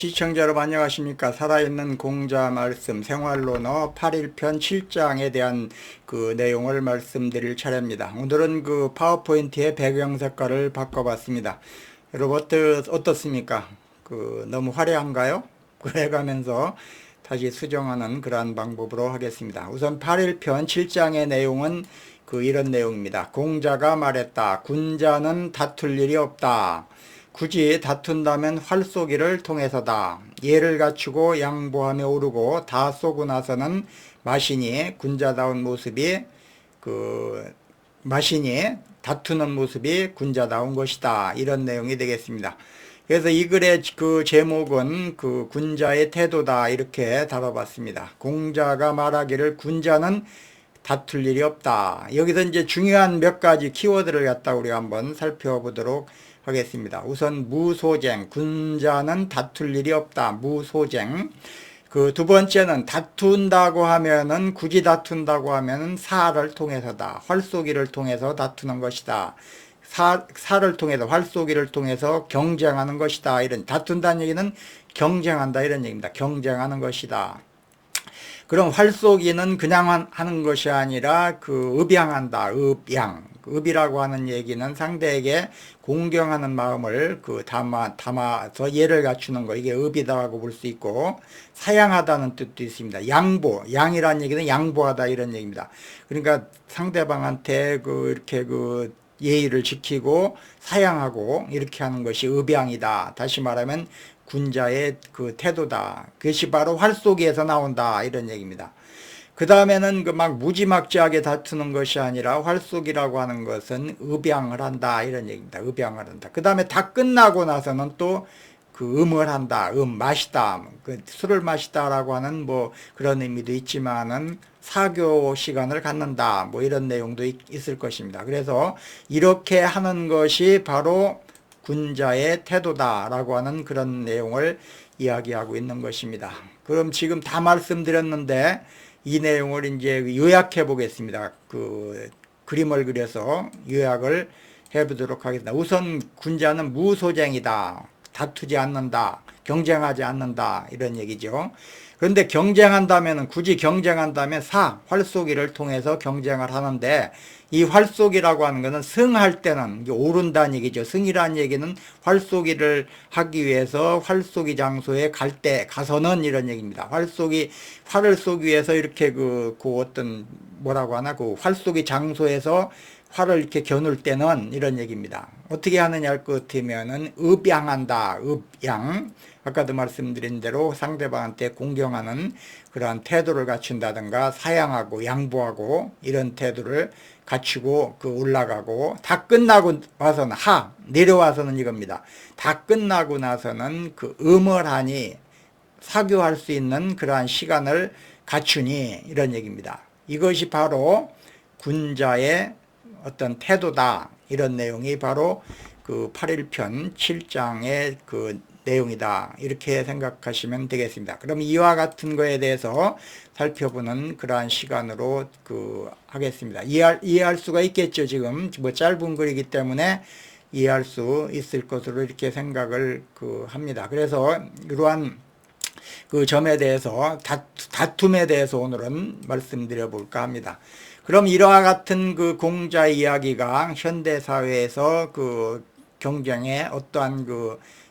시청자 여러분 안녕하십니까. 살아있는 공자 말씀 생활론어 8.1편 7장에 대한 그 내용을 말씀드릴 차례입니다. 오늘은 그 파워포인트의 배경 색깔을 바꿔봤습니다. 여러분 어떻습니까? 너무 화려한가요? 그래가면서 다시 수정하는 그러한 방법으로 하겠습니다. 우선 8.1편 7장의 내용은 이런 내용입니다. 공자가 말했다. 군자는 다툴 일이 없다. 굳이 다툰다면 활 쏘기를 통해서다. 예를 갖추고 양보하며 오르고 다 쏘고 나서는 마신이 군자다운 모습이 마신이 다투는 모습이 군자다운 것이다. 이런 내용이 되겠습니다. 그래서 이 글의 제목은 군자의 태도다 이렇게 다뤄봤습니다. 공자가 말하기를 군자는 다툴 일이 없다. 여기서 이제 중요한 몇 가지 키워드를 갖다 우리가 한번 살펴보도록 하겠습니다. 우선 무소쟁, 군자는 다툴 일이 없다. 무소쟁. 두 번째는 다툰다고 하면은 굳이 다툰다고 하면은 사를 통해서다. 활쏘기를 통해서 다투는 것이다. 사를 통해서 활쏘기를 통해서 경쟁하는 것이다. 이런 다툰다는 얘기는 경쟁한다 이런 얘기입니다. 경쟁하는 것이다. 그럼 활쏘기는 그냥 하는 것이 아니라 읍양한다. 읍양. 읍이라고 하는 얘기는 상대에게 공경하는 마음을 담아서 예를 갖추는 거. 이게 읍이다라고 볼 수 있고, 사양하다는 뜻도 있습니다. 양보. 양이라는 얘기는 양보하다 이런 얘기입니다. 그러니까 상대방한테 이렇게 예의를 지키고 사양하고 이렇게 하는 것이 읍양이다. 다시 말하면 군자의 태도다. 그것이 바로 활쏘기에서 나온다. 이런 얘기입니다. 그 다음에는 막 무지막지하게 다투는 것이 아니라 활쏘기라고 하는 것은 읍양을 한다. 이런 얘기입니다. 읍양을 한다. 그 다음에 다 끝나고 나서는 또 음을 한다. 마시다. 술을 마시다라고 하는 그런 의미도 있지만은 사교 시간을 갖는다. 이런 내용도 있을 것입니다. 그래서 이렇게 하는 것이 바로 군자의 태도다라고 하는 그런 내용을 이야기하고 있는 것입니다. 그럼 지금 다 말씀드렸는데 이 내용을 이제 요약해 보겠습니다. 그림을 그려서 요약을 해 보도록 하겠습니다. 우선 군자는 무소쟁이다. 다투지 않는다. 경쟁하지 않는다. 이런 얘기죠. 그런데 경쟁한다면 굳이 경쟁한다면 활쏘기를 통해서 경쟁을 하는데 이 활쏘기라고 하는 것은 승할 때는 오른다는 얘기죠. 승이라는 얘기는 활쏘기를 하기 위해서 활쏘기 장소에 가서는 이런 얘기입니다. 활을 쏘기 위해서 이렇게 어떤 뭐라고 하나 활쏘기 장소에서 활을 이렇게 겨눌 때는 이런 얘기입니다. 어떻게 하느냐 할 것 같으면은 읍양한다. 읍양. 아까도 말씀드린 대로 상대방한테 공경하는 그러한 태도를 갖춘다든가 사양하고 양보하고 이런 태도를 갖추고 올라가고 다 끝나고 와서는 내려와서는 이겁니다. 다 끝나고 나서는 음을 하니 사교할 수 있는 그러한 시간을 갖추니 이런 얘기입니다. 이것이 바로 군자의 어떤 태도다. 이런 내용이 바로 8.1편 7장의 내용이다. 이렇게 생각하시면 되겠습니다. 그럼 이와 같은 거에 대해서 살펴보는 그러한 시간으로 하겠습니다. 이해할 수가 있겠죠. 지금 짧은 글이기 때문에 이해할 수 있을 것으로 이렇게 생각을 합니다. 그래서 이러한 점에 대해서 다툼에 대해서 오늘은 말씀드려 볼까 합니다. 그럼 이와 같은 공자 이야기가 현대사회에서 경쟁에 어떠한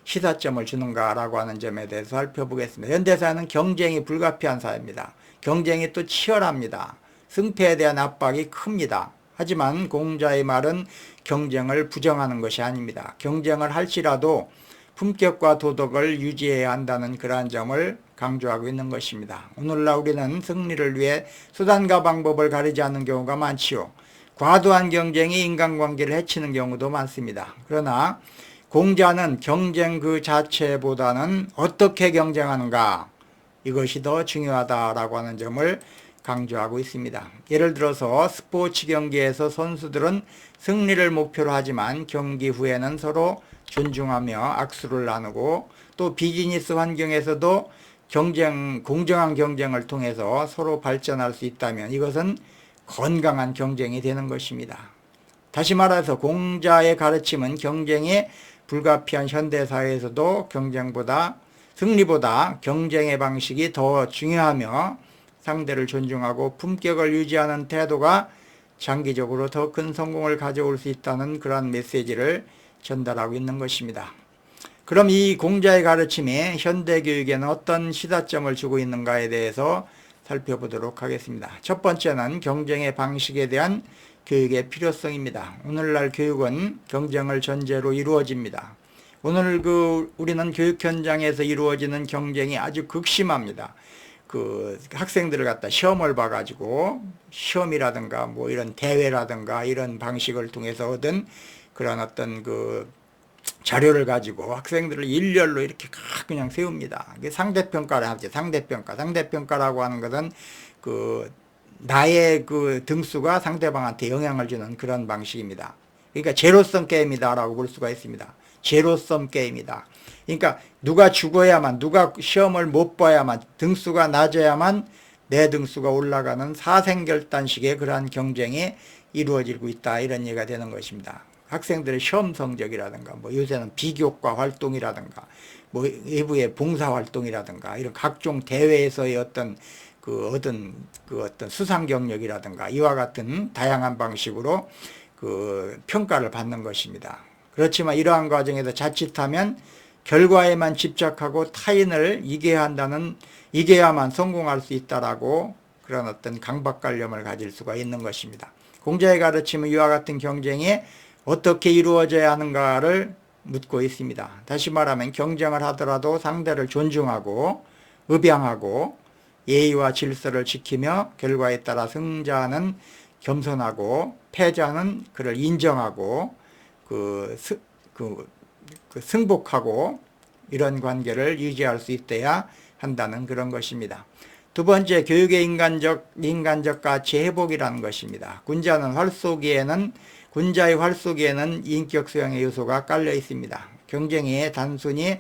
시사점을 주는가라고 하는 점에 대해서 살펴보겠습니다. 현대사회는 경쟁이 불가피한 사회입니다. 경쟁이 또 치열합니다. 승패에 대한 압박이 큽니다. 하지만 공자의 말은 경쟁을 부정하는 것이 아닙니다. 경쟁을 할지라도 품격과 도덕을 유지해야 한다는 그러한 점을 강조하고 있는 것입니다. 오늘날 우리는 승리를 위해 수단과 방법을 가리지 않는 경우가 많지요. 과도한 경쟁이 인간관계를 해치는 경우도 많습니다. 그러나 공자는 경쟁 그 자체보다는 어떻게 경쟁하는가, 이것이 더 중요하다라고 하는 점을 강조하고 있습니다. 예를 들어서 스포츠 경기에서 선수들은 승리를 목표로 하지만 경기 후에는 서로 존중하며 악수를 나누고, 또 비즈니스 환경에서도 공정한 경쟁을 통해서 서로 발전할 수 있다면 이것은 건강한 경쟁이 되는 것입니다. 다시 말해서 공자의 가르침은 경쟁이 불가피한 현대사회에서도 경쟁보다 승리보다 경쟁의 방식이 더 중요하며 상대를 존중하고 품격을 유지하는 태도가 장기적으로 더 큰 성공을 가져올 수 있다는 그러한 메시지를 전달하고 있는 것입니다. 그럼 이 공자의 가르침이 현대교육에는 어떤 시사점을 주고 있는가에 대해서 살펴보도록 하겠습니다. 첫 번째는 경쟁의 방식에 대한 교육의 필요성입니다. 오늘날 교육은 경쟁을 전제로 이루어집니다. 오늘 우리는 교육 현장에서 이루어지는 경쟁이 아주 극심합니다. 학생들을 갖다 시험을 봐가지고 시험이라든가 뭐 이런 대회라든가 이런 방식을 통해서 얻은 그런 어떤 자료를 가지고 학생들을 일렬로 이렇게 그냥 세웁니다. 상대평가를 하죠. 상대평가라고 하는 것은 나의 등수가 상대방한테 영향을 주는 그런 방식입니다. 그러니까 제로섬 게임이다라고 볼 수가 있습니다. 제로섬 게임이다. 그러니까 누가 죽어야만, 누가 시험을 못 봐야만, 등수가 낮아야만 내 등수가 올라가는 사생결단식의 그러한 경쟁이 이루어지고 있다, 이런 얘기가 되는 것입니다. 학생들의 시험 성적이라든가 뭐 요새는 비교과 활동이라든가 뭐 외부의 봉사 활동이라든가 이런 각종 대회에서의 어떤 어떤 수상 경력이라든가 이와 같은 다양한 방식으로 평가를 받는 것입니다. 그렇지만 이러한 과정에서 자칫하면 결과에만 집착하고 타인을 이겨야만 성공할 수 있다라고 그런 어떤 강박관념을 가질 수가 있는 것입니다. 공자의 가르침은 이와 같은 경쟁이 어떻게 이루어져야 하는가를 묻고 있습니다. 다시 말하면 경쟁을 하더라도 상대를 존중하고 의병하고 예의와 질서를 지키며 결과에 따라 승자는 겸손하고 패자는 그를 인정하고 승복하고 이런 관계를 유지할 수 있어야 한다는 그런 것입니다. 두 번째, 교육의 인간적 가치 회복이라는 것입니다. 군자의 활쏘기에는 인격 수양의 요소가 깔려 있습니다. 경쟁이 단순히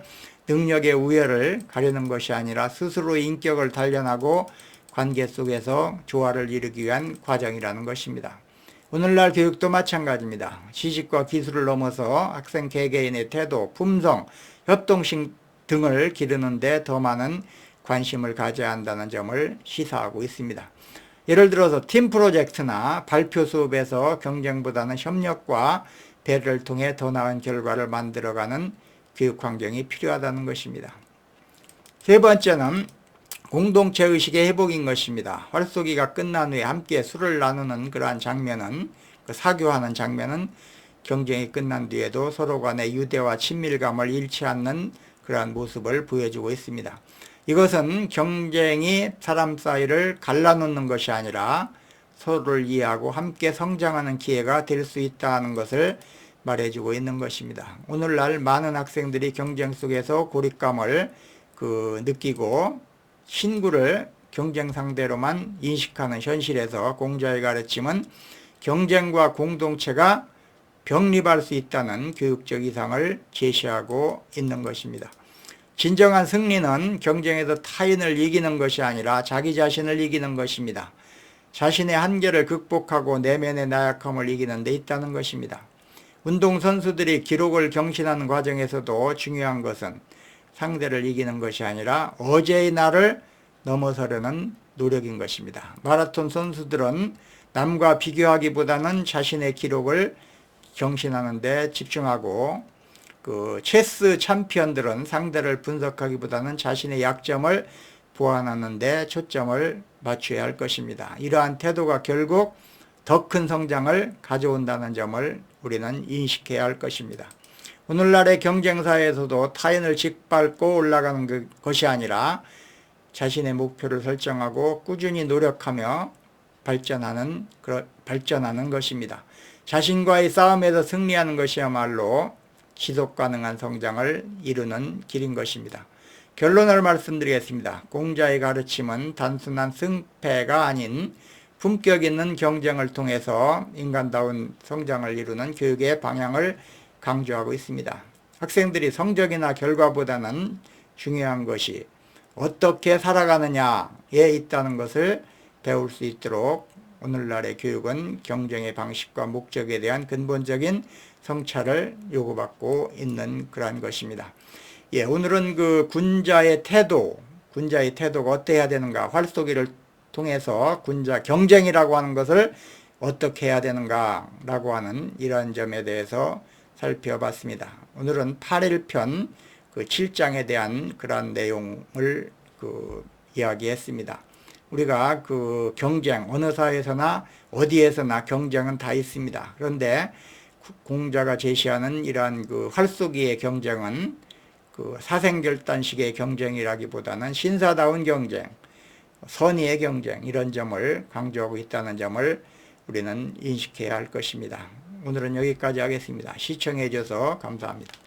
능력의 우열을 가리는 것이 아니라 스스로 인격을 단련하고 관계 속에서 조화를 이루기 위한 과정이라는 것입니다. 오늘날 교육도 마찬가지입니다. 지식과 기술을 넘어서 학생 개개인의 태도, 품성, 협동심 등을 기르는 데 더 많은 관심을 가져야 한다는 점을 시사하고 있습니다. 예를 들어서 팀 프로젝트나 발표 수업에서 경쟁보다는 협력과 배려를 통해 더 나은 결과를 만들어가는 교육 환경이 필요하다는 것입니다. 세 번째는 공동체 의식의 회복인 것입니다. 활쏘기가 끝난 후에 함께 술을 나누는 그러한 장면은, 사교하는 장면은 경쟁이 끝난 뒤에도 서로 간의 유대와 친밀감을 잃지 않는 그러한 모습을 보여주고 있습니다. 이것은 경쟁이 사람 사이를 갈라놓는 것이 아니라 서로를 이해하고 함께 성장하는 기회가 될 수 있다는 것을 말해주고 있는 것입니다. 오늘날 많은 학생들이 경쟁 속에서 고립감을 느끼고 신구를 경쟁 상대로만 인식하는 현실에서 공자의 가르침은 경쟁과 공동체가 병립할 수 있다는 교육적 이상을 제시하고 있는 것입니다. 진정한 승리는 경쟁에서 타인을 이기는 것이 아니라 자기 자신을 이기는 것입니다. 자신의 한계를 극복하고 내면의 나약함을 이기는 데 있다는 것입니다. 운동선수들이 기록을 경신하는 과정에서도 중요한 것은 상대를 이기는 것이 아니라 어제의 나를 넘어서려는 노력인 것입니다. 마라톤 선수들은 남과 비교하기보다는 자신의 기록을 경신하는 데 집중하고 체스 챔피언들은 상대를 분석하기보다는 자신의 약점을 보완하는 데 초점을 맞춰야 할 것입니다. 이러한 태도가 결국 더 큰 성장을 가져온다는 점을 우리는 인식해야 할 것입니다. 오늘날의 경쟁사에서도 타인을 짓밟고 올라가는 것이 아니라 자신의 목표를 설정하고 꾸준히 노력하며 발전하는 것입니다. 자신과의 싸움에서 승리하는 것이야말로 지속 가능한 성장을 이루는 길인 것입니다. 결론을 말씀드리겠습니다. 공자의 가르침은 단순한 승패가 아닌 품격 있는 경쟁을 통해서 인간다운 성장을 이루는 교육의 방향을 강조하고 있습니다. 학생들이 성적이나 결과보다는 중요한 것이 어떻게 살아가느냐에 있다는 것을 배울 수 있도록 오늘날의 교육은 경쟁의 방식과 목적에 대한 근본적인 성찰을 요구받고 있는 그러한 것입니다. 예, 오늘은 그 군자의 태도가 어떻게 해야 되는가, 활쏘기를 통해서 군자 경쟁이라고 하는 것을 어떻게 해야 되는가 라고 하는 이런 점에 대해서 살펴봤습니다. 오늘은 8일편 그 7장에 대한 그런 내용을 이야기했습니다. 우리가 그 경쟁, 어느 사회에서나 어디에서나 경쟁은 다 있습니다. 그런데 공자가 제시하는 이러한 그 활쏘기의 경쟁은 그 사생결단식의 경쟁이라기보다는 신사다운 경쟁, 선의의 경쟁, 이런 점을 강조하고 있다는 점을 우리는 인식해야 할 것입니다. 오늘은 여기까지 하겠습니다. 시청해 주셔서 감사합니다.